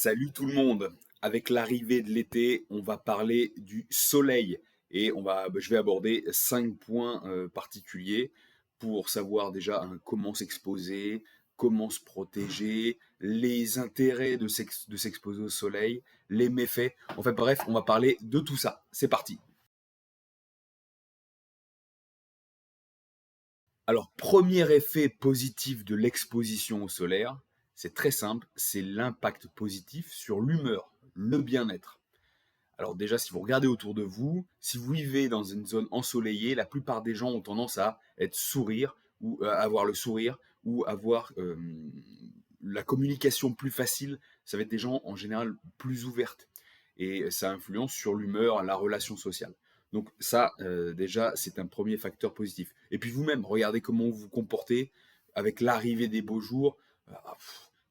Salut tout le monde. Avec l'arrivée de l'été, on va parler du soleil et je vais aborder 5 points particuliers pour savoir déjà comment s'exposer, comment se protéger, les intérêts de s'exposer au soleil, les méfaits. En fait, bref, on va parler de tout ça. C'est parti. Alors, premier effet positif de l'exposition au solaire, c'est très simple, c'est l'impact positif sur l'humeur, le bien-être. Alors déjà, si vous regardez autour de vous, si vous vivez dans une zone ensoleillée, la plupart des gens ont tendance à être sourire ou avoir le sourire ou avoir la communication plus facile. Ça va être des gens en général plus ouvertes et ça influence sur l'humeur, la relation sociale. Donc ça, déjà, c'est un premier facteur positif. Et puis vous-même, regardez comment vous vous comportez avec l'arrivée des beaux jours.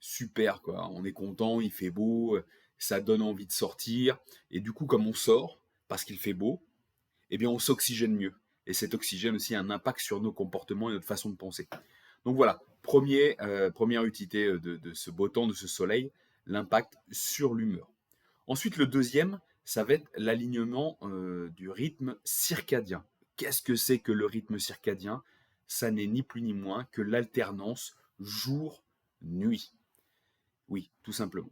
Super, quoi. On est content, il fait beau, ça donne envie de sortir. Et du coup, comme on sort, parce qu'il fait beau, eh bien, on s'oxygène mieux. Et cet oxygène aussi a un impact sur nos comportements et notre façon de penser. Donc voilà, première utilité de ce beau temps, de ce soleil, l'impact sur l'humeur. Ensuite, le deuxième, ça va être l'alignement du rythme circadien. Qu'est-ce que c'est que le rythme circadien? Ça n'est ni plus ni moins que l'alternance jour-nuit. Oui, tout simplement.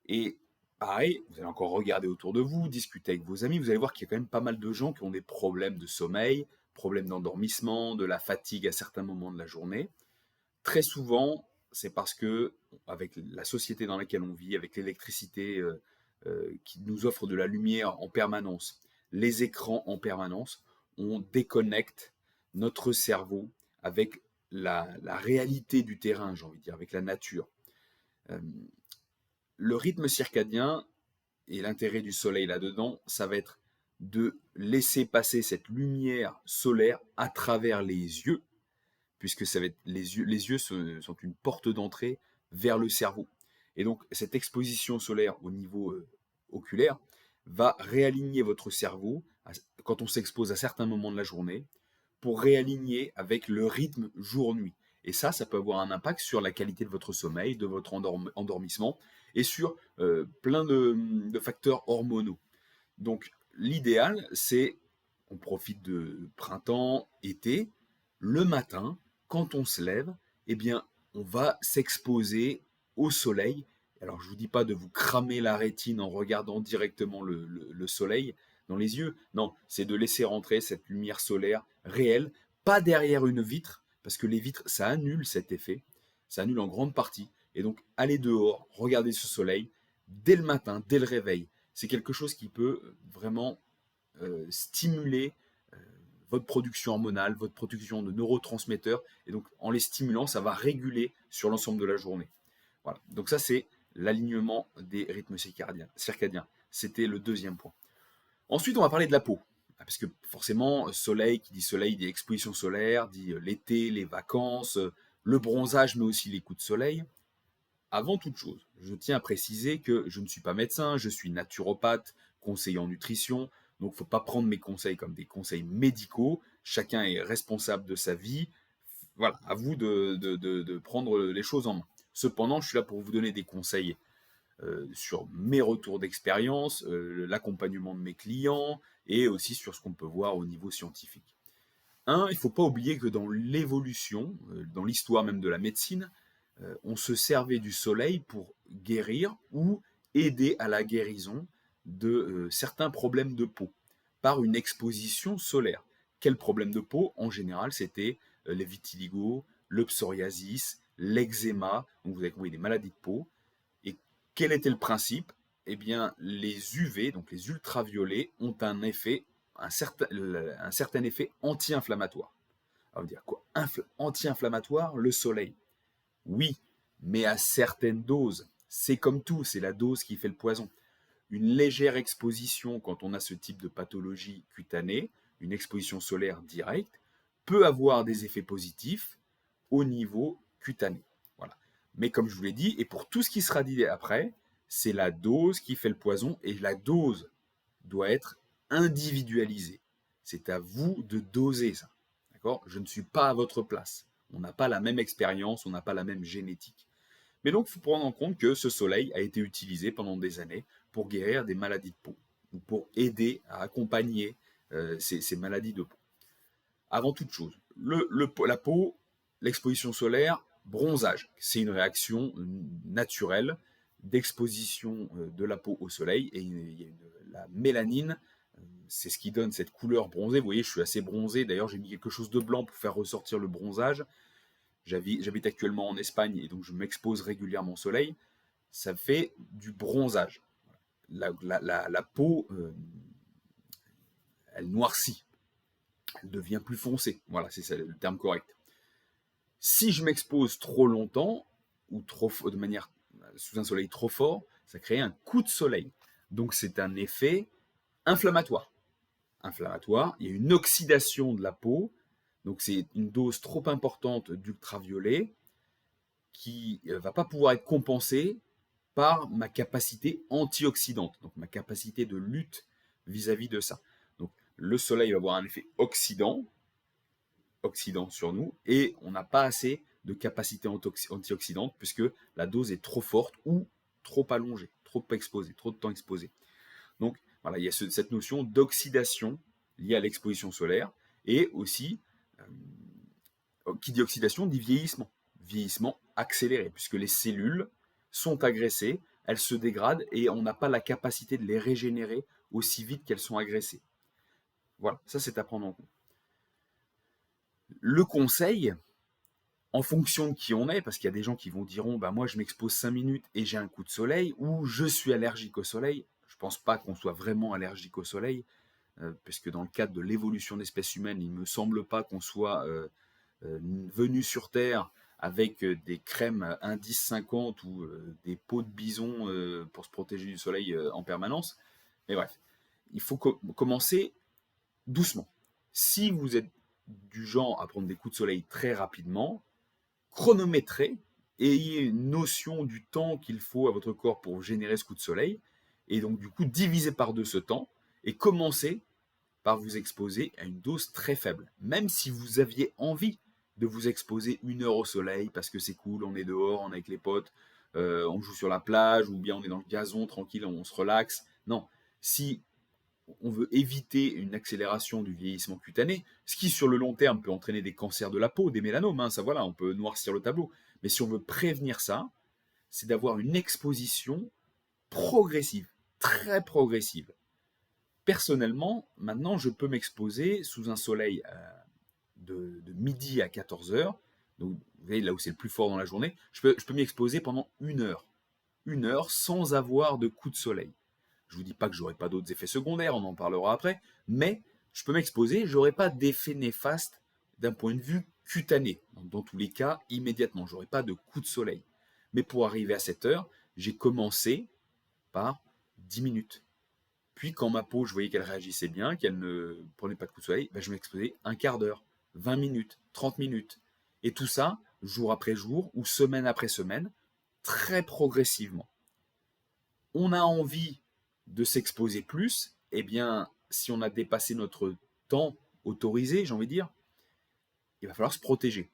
Et pareil, vous allez encore regarder autour de vous, discuter avec vos amis, vous allez voir qu'il y a quand même pas mal de gens qui ont des problèmes de sommeil, problèmes d'endormissement, de la fatigue à certains moments de la journée. Très souvent, c'est parce que, avec la société dans laquelle on vit, avec l'électricité qui nous offre de la lumière en permanence, les écrans en permanence, on déconnecte notre cerveau avec la réalité du terrain, j'ai envie de dire, avec la nature. Euh, le rythme circadien et l'intérêt du soleil là-dedans, ça va être de laisser passer cette lumière solaire à travers les yeux, puisque ça va être les yeux sont une porte d'entrée vers le cerveau. Et donc cette exposition solaire au niveau oculaire va réaligner votre cerveau quand on s'expose à certains moments de la journée pour réaligner avec le rythme jour-nuit. Et ça peut avoir un impact sur la qualité de votre sommeil, de votre endormissement et sur plein de facteurs hormonaux. Donc l'idéal, c'est on profite de printemps, été, le matin, quand on se lève, eh bien, on va s'exposer au soleil. Alors, je ne vous dis pas de vous cramer la rétine en regardant directement le soleil dans les yeux. Non, c'est de laisser rentrer cette lumière solaire réelle, pas derrière une vitre, parce que les vitres, ça annule cet effet. Ça annule en grande partie. Et donc, allez dehors, regardez ce soleil, dès le matin, dès le réveil. C'est quelque chose qui peut vraiment stimuler votre production hormonale, votre production de neurotransmetteurs. Et donc, en les stimulant, ça va réguler sur l'ensemble de la journée. Voilà. Donc ça, c'est l'alignement des rythmes circadiens. C'était le deuxième point. Ensuite, on va parler de la peau. Parce que forcément, soleil, qui dit soleil, dit exposition solaire, dit l'été, les vacances, le bronzage, mais aussi les coups de soleil. Avant toute chose, je tiens à préciser que je ne suis pas médecin, je suis naturopathe, conseiller en nutrition, donc il ne faut pas prendre mes conseils comme des conseils médicaux. Chacun est responsable de sa vie. Voilà, à vous de prendre les choses en main. Cependant, je suis là pour vous donner des conseils sur mes retours d'expérience, l'accompagnement de mes clients et aussi sur ce qu'on peut voir au niveau scientifique. Il ne faut pas oublier que dans l'évolution, dans l'histoire même de la médecine, on se servait du soleil pour guérir ou aider à la guérison de certains problèmes de peau par une exposition solaire. Quels problèmes de peau? En général, c'était les vitiligo, le psoriasis, l'eczéma, donc vous avez compris, des maladies de peau. Et quel était le principe? Eh bien, les UV, donc les ultraviolets, ont un certain effet anti-inflammatoire. Alors, vous dire quoi? Anti-inflammatoire, le soleil. Oui, mais à certaines doses. C'est comme tout, c'est la dose qui fait le poison. Une légère exposition quand on a ce type de pathologie cutanée, une exposition solaire directe, peut avoir des effets positifs au niveau cutané. Voilà. Mais comme je vous l'ai dit, et pour tout ce qui sera dit après, c'est la dose qui fait le poison et la dose doit être individualisée. C'est à vous de doser ça. D'accord? Je ne suis pas à votre place. On n'a pas la même expérience, on n'a pas la même génétique. Mais donc, il faut prendre en compte que ce soleil a été utilisé pendant des années pour guérir des maladies de peau, ou pour aider à accompagner ces maladies de peau. Avant toute chose, la peau, l'exposition solaire, bronzage, c'est une réaction naturelle d'exposition de la peau au soleil, et la mélanine, c'est ce qui donne cette couleur bronzée. Vous voyez, je suis assez bronzé, d'ailleurs j'ai mis quelque chose de blanc pour faire ressortir le bronzage. J'habite actuellement en Espagne, et donc je m'expose régulièrement au soleil. Ça fait du bronzage. La peau, elle noircit, elle devient plus foncée. Voilà, c'est ça le terme correct. Si je m'expose trop longtemps, ou de manière sous un soleil trop fort, ça crée un coup de soleil. Donc c'est un effet inflammatoire. Il y a une oxydation de la peau, donc c'est une dose trop importante d'ultraviolet qui ne va pas pouvoir être compensée par ma capacité antioxydante, donc ma capacité de lutte vis-à-vis de ça. Donc le soleil va avoir un effet oxydant sur nous, et on n'a pas assez de capacité antioxydante puisque la dose est trop forte ou trop allongée, trop exposée, trop de temps exposée. Donc voilà, il y a cette notion d'oxydation liée à l'exposition solaire, et aussi, qui dit oxydation dit vieillissement accéléré, puisque les cellules sont agressées, elles se dégradent, et on n'a pas la capacité de les régénérer aussi vite qu'elles sont agressées. Voilà, ça c'est à prendre en compte. Le conseil, en fonction de qui on est, parce qu'il y a des gens qui vont diront bah moi je m'expose 5 minutes et j'ai un coup de soleil, ou je suis allergique au soleil. Je ne pense pas qu'on soit vraiment allergique au soleil, puisque dans le cadre de l'évolution de l'espèce humaine, il ne me semble pas qu'on soit venu sur Terre avec des crèmes indice 50 ou des peaux de bison pour se protéger du soleil en permanence. Mais bref, il faut commencer doucement. Si vous êtes du genre à prendre des coups de soleil très rapidement, chronométrez, ayez une notion du temps qu'il faut à votre corps pour générer ce coup de soleil, et donc du coup divisez par deux ce temps, et commencez par vous exposer à une dose très faible. Même si vous aviez envie de vous exposer 1 heure au soleil, parce que c'est cool, on est dehors, on est avec les potes, on joue sur la plage, ou bien on est dans le gazon, tranquille, on se relaxe. Non, si on veut éviter une accélération du vieillissement cutané, ce qui sur le long terme peut entraîner des cancers de la peau, des mélanomes, hein, ça voilà, on peut noircir le tableau. Mais si on veut prévenir ça, c'est d'avoir une exposition progressive, très progressive. Personnellement, maintenant, je peux m'exposer sous un soleil de midi à 14h, donc vous voyez là où c'est le plus fort dans la journée, je peux m'y exposer pendant 1 heure. 1 heure sans avoir de coup de soleil. Je ne vous dis pas que j'aurai pas d'autres effets secondaires, on en parlera après, mais je peux m'exposer, j'aurai pas d'effet néfaste d'un point de vue cutané. Dans tous les cas, immédiatement, j'aurai pas de coup de soleil. Mais pour arriver à cette heure, j'ai commencé par 10 minutes. Puis quand ma peau, je voyais qu'elle réagissait bien, qu'elle ne prenait pas de coup de soleil, ben je m'exposais un quart d'heure, 20 minutes, 30 minutes. Et tout ça, jour après jour ou semaine après semaine, très progressivement. On a envie de s'exposer plus, eh bien, si on a dépassé notre temps autorisé, j'ai envie de dire, il va falloir se protéger.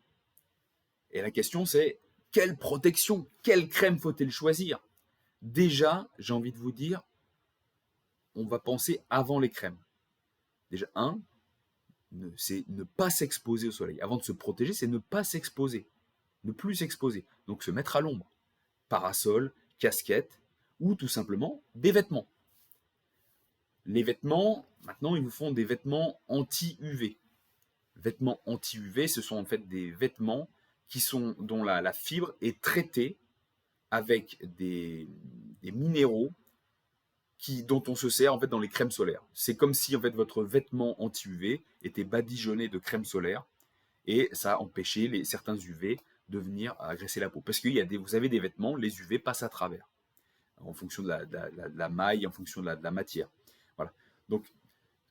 Et la question c'est, quelle protection, quelle crème faut-il choisir? Déjà, j'ai envie de vous dire, on va penser avant les crèmes. Déjà, c'est ne pas s'exposer au soleil. Avant de se protéger, c'est ne pas s'exposer, ne plus s'exposer. Donc se mettre à l'ombre, parasol, casquette, ou tout simplement des vêtements. Les vêtements, maintenant, ils vous font des vêtements anti-UV. Vêtements anti-UV, ce sont en fait des vêtements dont la fibre est traitée avec des minéraux dont on se sert en fait dans les crèmes solaires. C'est comme si en fait votre vêtement anti-UV était badigeonné de crème solaire, et ça empêchait certains UV de venir agresser la peau. Parce que vous avez des vêtements, les UV passent à travers, en fonction de la maille, en fonction de la matière. Voilà. Donc,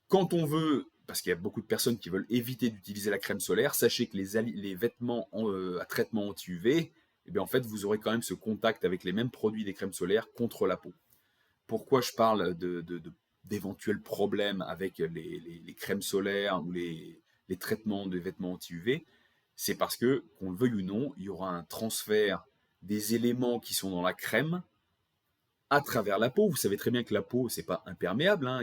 quand on veut, parce qu'il y a beaucoup de personnes qui veulent éviter d'utiliser la crème solaire, sachez que les vêtements à traitement anti-UV, eh bien, en fait, vous aurez quand même ce contact avec les mêmes produits des crèmes solaires contre la peau. Pourquoi je parle d'éventuels problèmes avec les crèmes solaires ou les traitements de vêtements anti-UV? C'est parce que, qu'on le veuille ou non, il y aura un transfert des éléments qui sont dans la crème à travers la peau. Vous savez très bien que la peau, c'est pas imperméable, hein.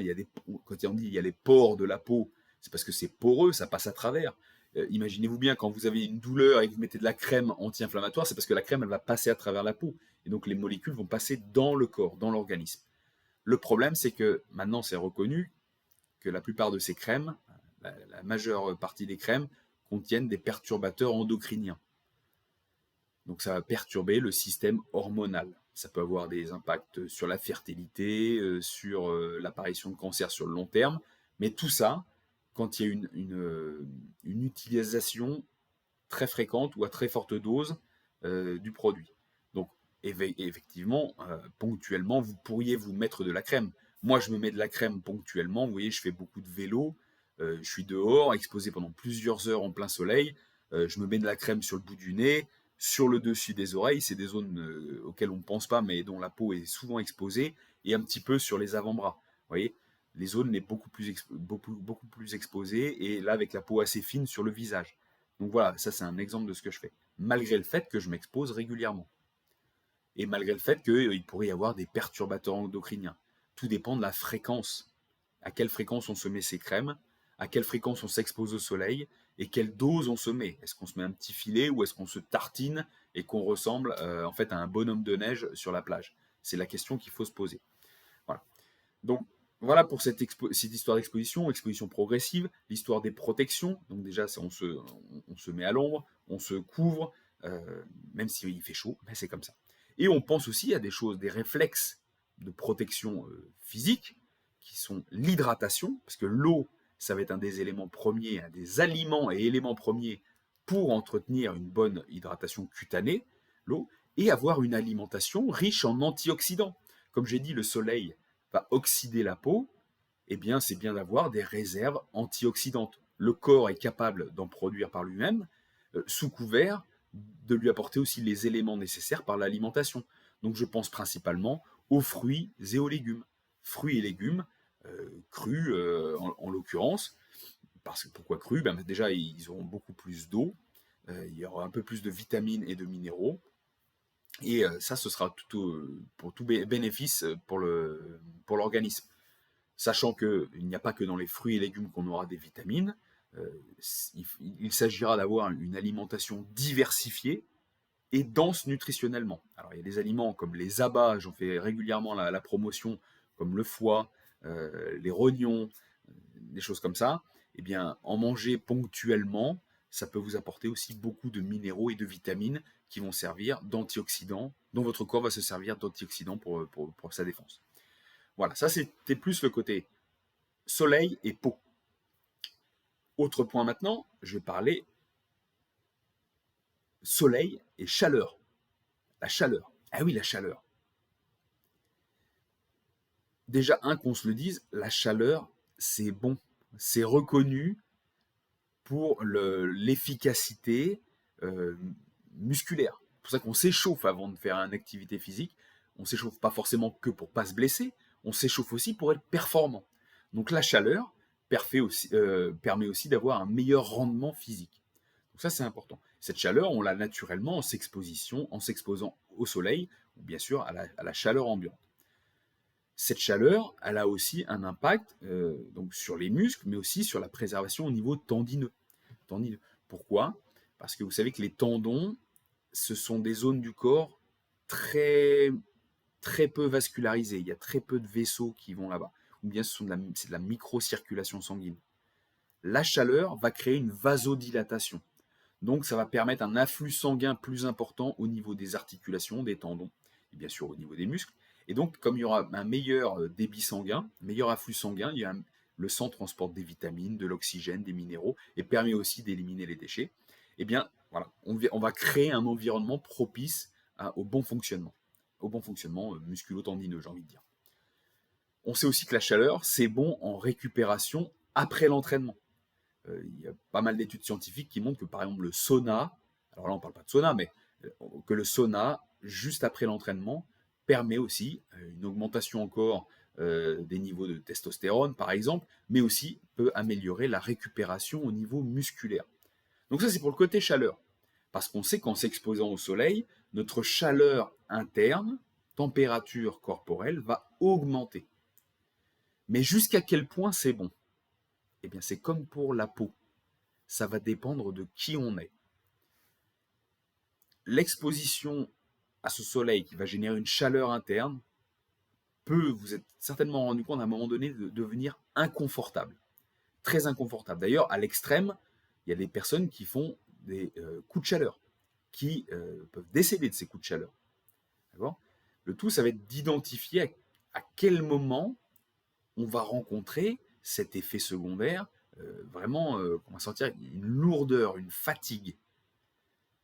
Quand on dit il y a les pores de la peau, c'est parce que c'est poreux, ça passe à travers. Imaginez-vous bien, quand vous avez une douleur et que vous mettez de la crème anti-inflammatoire, c'est parce que la crème, elle va passer à travers la peau. Et donc les molécules vont passer dans le corps, dans l'organisme. Le problème, c'est que maintenant, c'est reconnu que la plupart de ces crèmes, la majeure partie des crèmes, contiennent des perturbateurs endocriniens. Donc ça va perturber le système hormonal. Ça peut avoir des impacts sur la fertilité, sur l'apparition de cancer sur le long terme, mais tout ça, quand il y a une utilisation très fréquente ou à très forte dose du produit. Donc effectivement, ponctuellement, vous pourriez vous mettre de la crème. Moi, je me mets de la crème ponctuellement. Vous voyez, je fais beaucoup de vélo, je suis dehors, exposé pendant plusieurs heures en plein soleil. Je me mets de la crème sur le bout du nez, sur le dessus des oreilles. C'est des zones auxquelles on ne pense pas, mais dont la peau est souvent exposée, et un petit peu sur les avant-bras. Vous voyez, les zones les beaucoup plus exposées, et là, avec la peau assez fine sur le visage. Donc voilà, ça c'est un exemple de ce que je fais, malgré le fait que je m'expose régulièrement. Et malgré le fait qu'il pourrait y avoir des perturbateurs endocriniens. Tout dépend de la fréquence. À quelle fréquence on se met ces crèmes, à quelle fréquence on s'expose au soleil, et quelle dose on se met. Est-ce qu'on se met un petit filet ou est-ce qu'on se tartine et qu'on ressemble en fait à un bonhomme de neige sur la plage? C'est la question qu'il faut se poser. Voilà. Donc voilà pour cette histoire d'exposition, exposition progressive, l'histoire des protections. Donc déjà, on se met à l'ombre, on se couvre, même s'il fait chaud, mais c'est comme ça. Et on pense aussi à des choses, des réflexes de protection physique, qui sont l'hydratation, parce que l'eau, ça va être un des éléments premiers, un des aliments et éléments premiers pour entretenir une bonne hydratation cutanée, l'eau, et avoir une alimentation riche en antioxydants. Comme j'ai dit, le soleil va oxyder la peau, eh bien c'est bien d'avoir des réserves antioxydantes. Le corps est capable d'en produire par lui-même, sous couvert de lui apporter aussi les éléments nécessaires par l'alimentation. Donc je pense principalement aux fruits et aux légumes. Fruits et légumes, crus en l'occurrence, parce que pourquoi crus? Déjà ils auront beaucoup plus d'eau, il y aura un peu plus de vitamines et de minéraux, et ça, ce sera pour tout bénéfice pour l'organisme. Sachant qu'il n'y a pas que dans les fruits et légumes qu'on aura des vitamines, il s'agira d'avoir une alimentation diversifiée et dense nutritionnellement. Alors il y a des aliments comme les abats, j'en fais régulièrement la promotion, comme le foie, les rognons, des choses comme ça. Eh bien, en manger ponctuellement, ça peut vous apporter aussi beaucoup de minéraux et de vitamines qui vont servir d'antioxydants, dont votre corps va se servir d'antioxydants pour sa défense. Voilà, ça c'était plus le côté soleil et peau. Autre point maintenant, je vais parler soleil et chaleur. La chaleur. Ah oui, la chaleur. Déjà, qu'on se le dise, la chaleur, c'est bon. C'est reconnu pour l'efficacité musculaire. C'est pour ça qu'on s'échauffe avant de faire une activité physique. On s'échauffe pas forcément que pour pas se blesser, on s'échauffe aussi pour être performant. Donc la chaleur permet aussi d'avoir un meilleur rendement physique. Donc ça, c'est important. Cette chaleur, on l'a naturellement en s'exposant au soleil, ou bien sûr à la chaleur ambiante. Cette chaleur, elle a aussi un impact donc sur les muscles, mais aussi sur la préservation au niveau tendineux. Pourquoi? Parce que vous savez que les tendons, ce sont des zones du corps très, très peu vascularisées. Il y a très peu de vaisseaux qui vont là-bas. Ou bien c'est de la microcirculation sanguine. La chaleur va créer une vasodilatation. Donc ça va permettre un afflux sanguin plus important au niveau des articulations, des tendons, et bien sûr au niveau des muscles. Et donc comme il y aura un meilleur débit sanguin, meilleur afflux sanguin, le sang transporte des vitamines, de l'oxygène, des minéraux, et permet aussi d'éliminer les déchets. Eh bien voilà, on va créer un environnement propice au bon fonctionnement musculo-tendineux, j'ai envie de dire. On sait aussi que la chaleur, c'est bon en récupération après l'entraînement. Il y a pas mal d'études scientifiques qui montrent que par exemple le sauna, alors là on ne parle pas de sauna, mais que le sauna, juste après l'entraînement, permet aussi une augmentation encore des niveaux de testostérone par exemple, mais aussi peut améliorer la récupération au niveau musculaire. Donc ça c'est pour le côté chaleur, parce qu'on sait qu'en s'exposant au soleil, notre chaleur interne, température corporelle, va augmenter. Mais jusqu'à quel point c'est bon? Eh bien, c'est comme pour la peau. Ça va dépendre de qui on est. L'exposition à ce soleil qui va générer une chaleur interne peut, vous êtes certainement rendu compte à un moment donné, de devenir inconfortable. Très inconfortable. D'ailleurs, à l'extrême, il y a des personnes qui font des coups de chaleur, qui peuvent décéder de ces coups de chaleur. D'accord? Le tout, ça va être d'identifier à quel moment on va rencontrer cet effet secondaire, vraiment, on va sentir une lourdeur, une fatigue.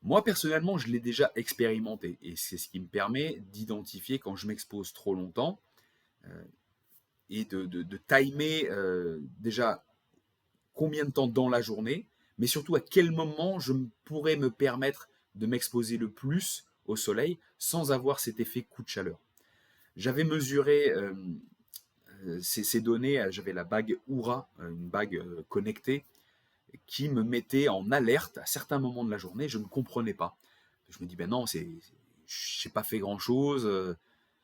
Moi, personnellement, je l'ai déjà expérimenté, et c'est ce qui me permet d'identifier quand je m'expose trop longtemps, et de timer déjà combien de temps dans la journée, mais surtout à quel moment je pourrais me permettre de m'exposer le plus au soleil sans avoir cet effet coup de chaleur. J'avais mesuré ces données, j'avais la bague Oura, une bague connectée, qui me mettait en alerte à certains moments de la journée, je ne comprenais pas. Je me dis, ben non, je n'ai pas fait grand-chose.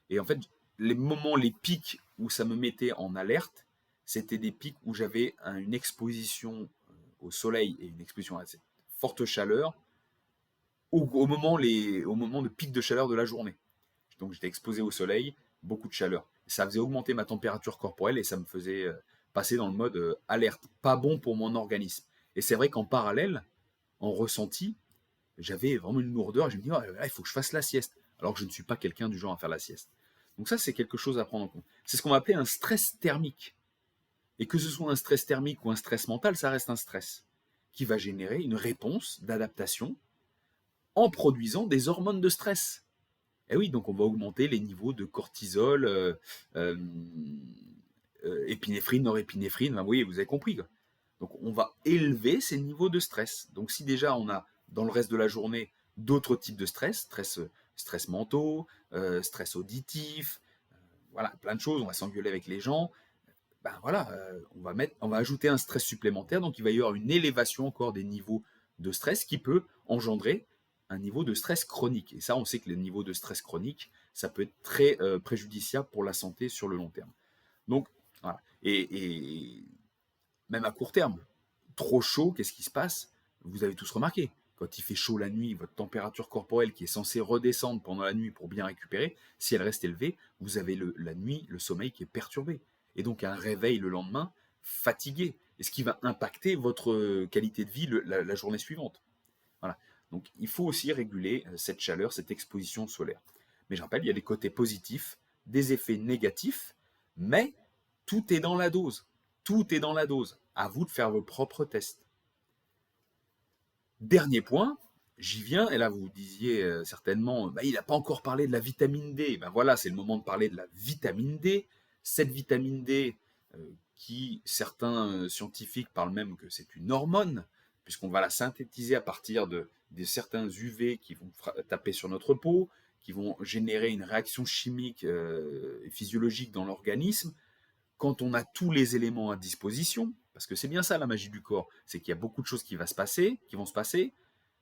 Et en fait, les moments, les pics où ça me mettait en alerte, c'était des pics où j'avais une exposition au soleil et une exposition à cette forte chaleur au moment de pic de chaleur de la journée. Donc j'étais exposé au soleil, beaucoup de chaleur. Ça faisait augmenter ma température corporelle et ça me faisait passer dans le mode alerte. Pas bon pour mon organisme. Et c'est vrai qu'en parallèle, en ressenti, j'avais vraiment une lourdeur. Je me dis, oh, là, il faut que je fasse la sieste. Alors que je ne suis pas quelqu'un du genre à faire la sieste. Donc ça, c'est quelque chose à prendre en compte. C'est ce qu'on va appeler un stress thermique. Et que ce soit un stress thermique ou un stress mental, ça reste un stress qui va générer une réponse d'adaptation en produisant des hormones de stress. Et oui, donc on va augmenter les niveaux de cortisol, euh, épinéphrine, norépinéphrine, vous voyez, vous avez compris, quoi. Donc on va élever ces niveaux de stress. Donc si déjà on a dans le reste de la journée d'autres types de stress mentaux, stress auditif, voilà, plein de choses, on va s'engueuler avec les gens, ben voilà, on va ajouter un stress supplémentaire, donc il va y avoir une élévation encore des niveaux de stress qui peut engendrer un niveau de stress chronique. Et ça, on sait que les niveaux de stress chronique, ça peut être très préjudiciable pour la santé sur le long terme. Donc, voilà. Et même à court terme, trop chaud, qu'est-ce qui se passe? Vous avez tous remarqué, quand il fait chaud la nuit, votre température corporelle qui est censée redescendre pendant la nuit pour bien récupérer, si elle reste élevée, vous avez la nuit, le sommeil qui est perturbé. Et donc un réveil le lendemain fatigué, et ce qui va impacter votre qualité de vie la journée suivante. Voilà. Donc il faut aussi réguler cette chaleur, cette exposition solaire. Mais je rappelle, il y a des côtés positifs, des effets négatifs, mais tout est dans la dose. Tout est dans la dose. À vous de faire vos propres tests. Dernier point, j'y viens, et là vous disiez certainement, bah, il n'a pas encore parlé de la vitamine D. Ben voilà, c'est le moment de parler de la vitamine D. Cette vitamine D, qui certains scientifiques parlent même que c'est une hormone, puisqu'on va la synthétiser à partir de certains UV qui vont taper sur notre peau, qui vont générer une réaction chimique et physiologique dans l'organisme. Quand on a tous les éléments à disposition, parce que c'est bien ça la magie du corps, c'est qu'il y a beaucoup de choses qui vont se passer,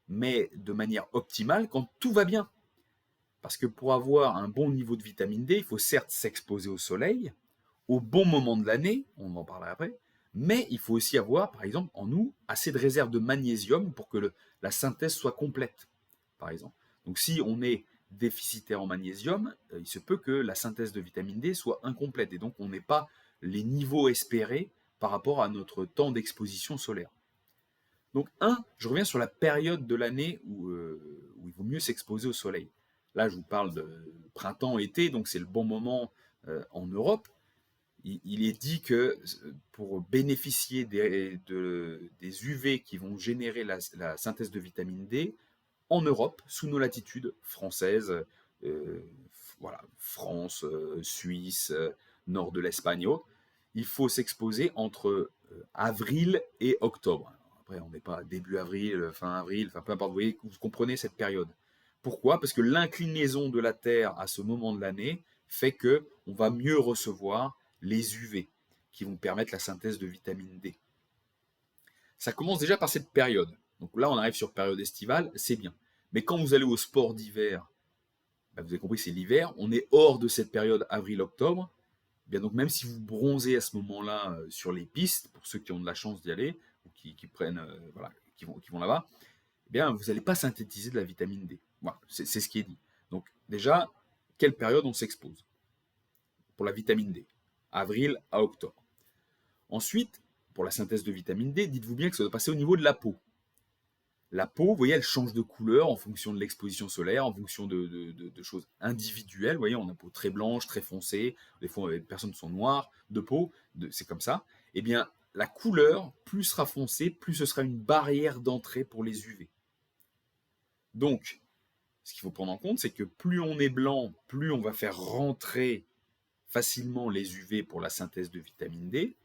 mais de manière optimale quand tout va bien. Parce que pour avoir un bon niveau de vitamine D, il faut certes s'exposer au soleil, au bon moment de l'année, on en parlera après, mais il faut aussi avoir, par exemple, en nous, assez de réserves de magnésium pour que la synthèse soit complète, par exemple. Donc si on est déficitaire en magnésium, il se peut que la synthèse de vitamine D soit incomplète, et donc on n'ait pas les niveaux espérés par rapport à notre temps d'exposition solaire. Donc, je reviens sur la période de l'année où il vaut mieux s'exposer au soleil. Là, je vous parle de printemps-été, donc c'est le bon moment en Europe. Il est dit que pour bénéficier des UV qui vont générer la synthèse de vitamine D, en Europe, sous nos latitudes françaises, euh, voilà, France, Suisse, nord de l'Espagne et autres, il faut s'exposer entre avril et octobre. Après, on n'est pas début avril, fin avril, enfin peu importe, vous comprenez cette période. Pourquoi? Parce que l'inclinaison de la Terre à ce moment de l'année fait que on va mieux recevoir les UV qui vont permettre la synthèse de vitamine D. Ça commence déjà par cette période. Donc là, on arrive sur période estivale, c'est bien. Mais quand vous allez au sport d'hiver vous avez compris, c'est l'hiver, on est hors de cette période avril-octobre. Bien donc même si vous bronzez à ce moment-là sur les pistes, pour ceux qui ont de la chance d'y aller, ou qui prennent, voilà, qui vont là-bas, eh bien vous n'allez pas synthétiser de la vitamine D. Voilà, c'est ce qui est dit. Donc déjà, quelle période on s'expose pour la vitamine D? Avril à octobre. Ensuite, pour la synthèse de vitamine D, dites-vous bien que ça doit passer au niveau de la peau. La peau, vous voyez, elle change de couleur en fonction de l'exposition solaire, en fonction de choses individuelles. Vous voyez, on a une peau très blanche, très foncée. Des fois, les personnes sont noires de peau, c'est comme ça. Eh bien, la couleur, plus sera foncée, plus ce sera une barrière d'entrée pour les UV. Donc, ce qu'il faut prendre en compte, c'est que plus on est blanc, plus on va faire rentrer facilement les UV pour la synthèse de vitamine D.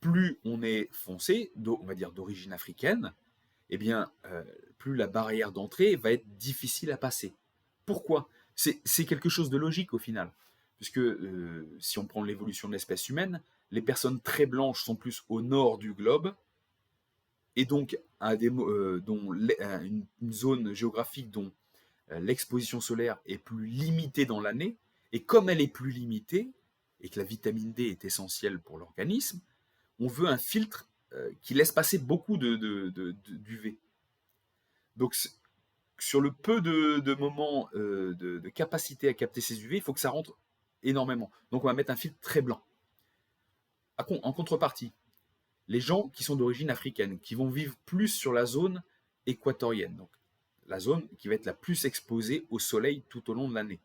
Plus on est foncé, on va dire d'origine africaine, eh bien, plus la barrière d'entrée va être difficile à passer. Pourquoi? C'est quelque chose de logique au final. Puisque si on prend l'évolution de l'espèce humaine, les personnes très blanches sont plus au nord du globe, et donc dont une zone géographique dont l'exposition solaire est plus limitée dans l'année, et comme elle est plus limitée, et que la vitamine D est essentielle pour l'organisme, on veut un filtre qui laisse passer beaucoup d'UV. Donc, sur le peu de moments de capacité à capter ces UV, il faut que ça rentre énormément. Donc, on va mettre un filtre très blanc. En contrepartie, les gens qui sont d'origine africaine, qui vont vivre plus sur la zone équatorienne, donc la zone qui va être la plus exposée au soleil tout au long de l'année.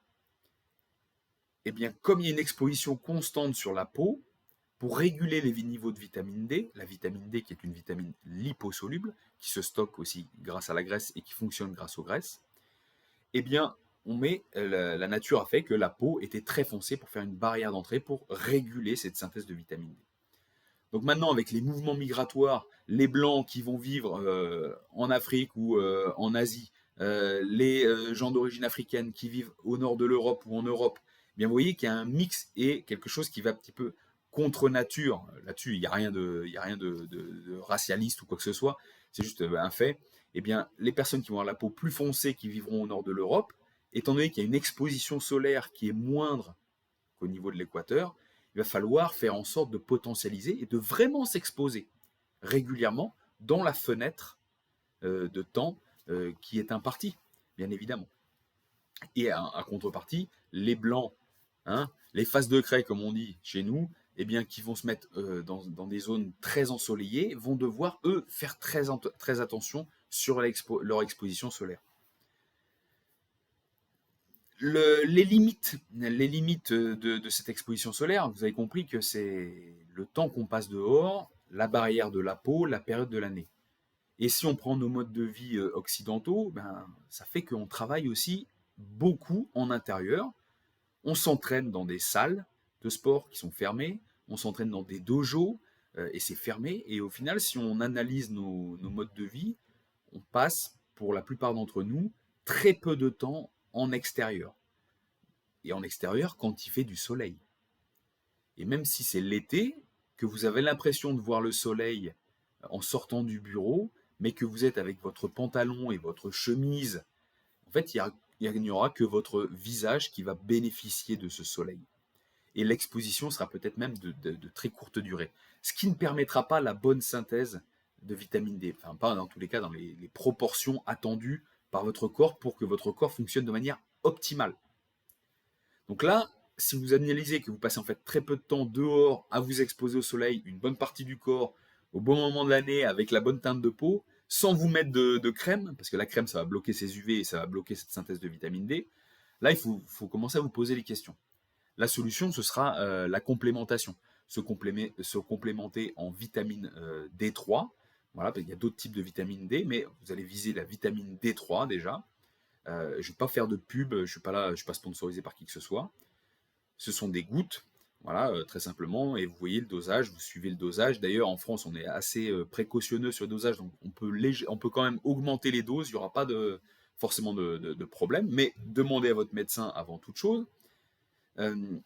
Eh bien, comme il y a une exposition constante sur la peau, pour réguler les niveaux de vitamine D, la vitamine D qui est une vitamine liposoluble, qui se stocke aussi grâce à la graisse et qui fonctionne grâce aux graisses, eh bien, la nature a fait que la peau était très foncée pour faire une barrière d'entrée pour réguler cette synthèse de vitamine D. Donc maintenant, avec les mouvements migratoires, les blancs qui vont vivre en Afrique ou en Asie, les gens d'origine africaine qui vivent au nord de l'Europe ou en Europe, eh bien vous voyez qu'il y a un mix et quelque chose qui va un petit peu contre nature. Là-dessus, il n'y a rien de racialiste ou quoi que ce soit. C'est juste un fait. Eh bien, les personnes qui vont avoir la peau plus foncée, qui vivront au nord de l'Europe, étant donné qu'il y a une exposition solaire qui est moindre qu'au niveau de l'équateur, il va falloir faire en sorte de potentialiser et de vraiment s'exposer régulièrement dans la fenêtre de temps qui est impartie, bien évidemment. Et à contrepartie, les blancs, hein, les faces de craie, comme on dit chez nous, eh bien, qui vont se mettre dans des zones très ensoleillées, vont devoir, eux, faire très attention sur leur exposition solaire. Les limites de cette exposition solaire, vous avez compris que c'est le temps qu'on passe dehors, la barrière de la peau, la période de l'année. Et si on prend nos modes de vie occidentaux, ben, ça fait qu'on travaille aussi beaucoup en intérieur. On s'entraîne dans des salles de sport qui sont fermées, on s'entraîne dans des dojos et c'est fermé. Et au final, si on analyse nos modes de vie, on passe, pour la plupart d'entre nous, très peu de temps en extérieur. Et en extérieur quand il fait du soleil. Et même si c'est l'été, que vous avez l'impression de voir le soleil en sortant du bureau, mais que vous êtes avec votre pantalon et votre chemise, en fait, il n'y aura que votre visage qui va bénéficier de ce soleil. Et l'exposition sera peut-être même de très courte durée. Ce qui ne permettra pas la bonne synthèse de vitamine D. Enfin, pas dans tous les cas dans les proportions attendues par votre corps pour que votre corps fonctionne de manière optimale. Donc là, si vous analysez que vous passez en fait très peu de temps dehors à vous exposer au soleil, une bonne partie du corps, au bon moment de l'année, avec la bonne teinte de peau, sans vous mettre de crème, parce que la crème, ça va bloquer ces UV et ça va bloquer cette synthèse de vitamine D, là, il faut commencer à vous poser les questions. La solution, ce sera la complémentation. Se complémenter en vitamine D3. Voilà, parce qu'il y a d'autres types de vitamine D, mais vous allez viser la vitamine D3 déjà. Je ne vais pas faire de pub, je ne suis pas là, je suis pas sponsorisé par qui que ce soit. Ce sont des gouttes, voilà, très simplement, et vous voyez le dosage, vous suivez le dosage. D'ailleurs, en France, on est assez précautionneux sur le dosage, donc on peut quand même augmenter les doses, il n'y aura pas forcément de problème, mais demandez à votre médecin avant toute chose.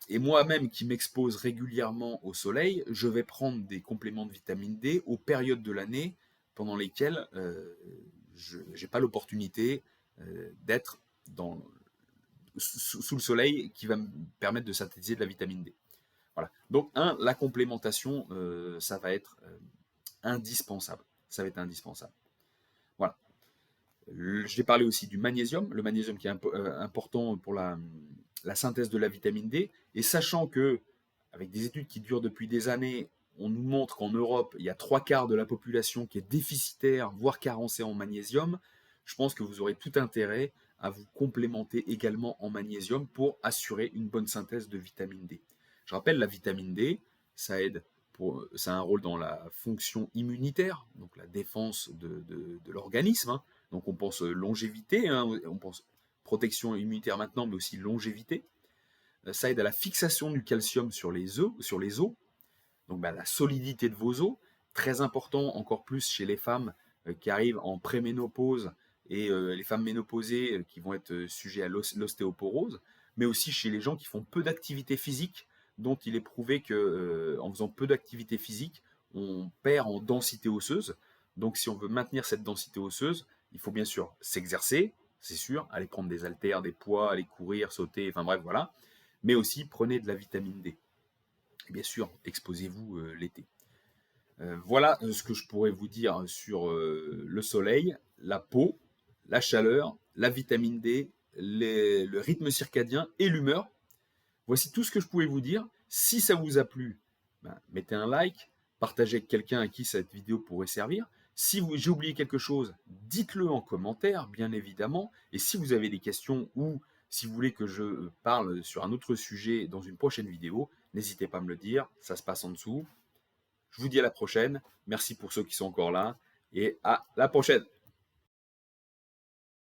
Et moi-même qui m'expose régulièrement au soleil, je vais prendre des compléments de vitamine D aux périodes de l'année pendant lesquelles je n'ai pas l'opportunité d'être sous le soleil qui va me permettre de synthétiser de la vitamine D. Voilà. Donc, la complémentation, ça va être indispensable. Ça va être indispensable. Voilà. J'ai parlé aussi du magnésium, le magnésium qui est important pour la synthèse de la vitamine D. Et sachant que, avec des études qui durent depuis des années, on nous montre qu'en Europe, il y a 3/4 de la population qui est déficitaire, voire carencée en magnésium, je pense que vous aurez tout intérêt à vous complémenter également en magnésium pour assurer une bonne synthèse de vitamine D. Je rappelle, la vitamine D, ça a un rôle dans la fonction immunitaire, donc la défense de l'organisme, hein. Donc on pense longévité, hein, on pense protection immunitaire maintenant, mais aussi longévité. Ça aide à la fixation du calcium sur les os, donc la solidité de vos os, très important encore plus chez les femmes qui arrivent en préménopause et les femmes ménopausées qui vont être sujets à l'ostéoporose, mais aussi chez les gens qui font peu d'activité physique, dont il est prouvé que en faisant peu d'activité physique, on perd en densité osseuse. Donc si on veut maintenir cette densité osseuse, il faut bien sûr s'exercer, c'est sûr, aller prendre des haltères, des poids, aller courir, sauter, enfin bref, voilà. Mais aussi prenez de la vitamine D. Et bien sûr, exposez-vous l'été. Voilà ce que je pourrais vous dire sur le soleil, la peau, la chaleur, la vitamine D, le rythme circadien et l'humeur. Voici tout ce que je pouvais vous dire. Si ça vous a plu, mettez un like, partagez avec quelqu'un à qui cette vidéo pourrait servir. Si j'ai oublié quelque chose, dites-le en commentaire, bien évidemment. Et si vous avez des questions ou si vous voulez que je parle sur un autre sujet dans une prochaine vidéo, n'hésitez pas à me le dire, ça se passe en dessous. Je vous dis à la prochaine. Merci pour ceux qui sont encore là et à la prochaine.